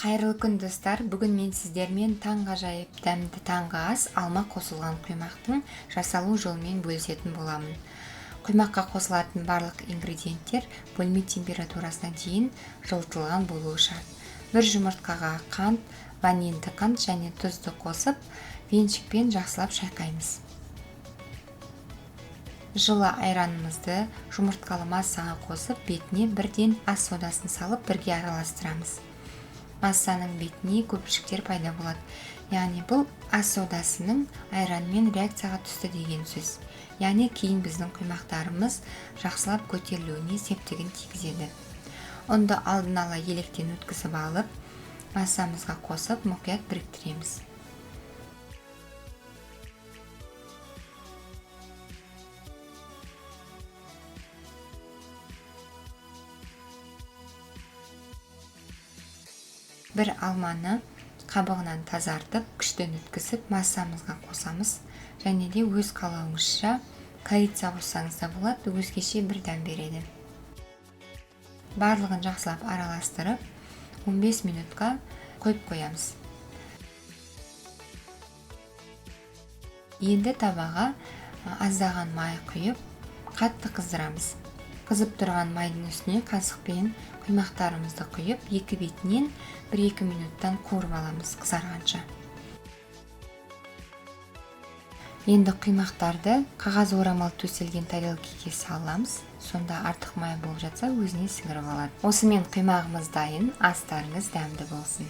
Қайырлы күн достар, бүгін мен сіздермен таңғажайып дәмді таңғы ас алма қосылған құймақтың жасалу жолымен бөлісетін боламын. Құймаққа қосылатын барлық ингредиенттер бөлме температурасына дейін жылытылған болуы шарт. Бір жұмыртқаға қант, ванильді қант және тұзды қосып, венчикпен жақсылап шайқаймыз. Жылы айранымызды жұмыртқалы массаға қосып, бетіне бірден ас содасын салып бірге араластырамыз. Массаның бетіне көпіршіктер пайда болады. Яғни бұл ас содасының айранмен реакцияға түсті деген сөз. Яғни кейін біздің құймақтарымыз жақсылап көтерілуіне септігін тигізеді. Ұнды алдын ала електен өткізіп алып, массамызға қосып мұқият біріктіреміз. Бір алманы қабығынан тазартып, күштен өткізіп, массамызға қосамыз. Және де өз қалауыңызша корица қоссаңыз да болады, өзгеше бір дәм береді. Барлығын жақсылап араластырып, 15 минутқа қойып қоямыз. Енді табаға аздаған май құйып, қатты қыздырамыз. Қызып тұрған майдың үстіне қасықпен құймақтарымызды құйып, екі бетінен 1-2 минуттан қуырып аламыз қызарғанша. Енді құймақтарды қағаз орамал төселген тарелкеге саламыз. Сонда артық май болып жатса өзіне сіңіріп алады. Осымен құймағымыз дайын, астарыңыз дәмді болсын.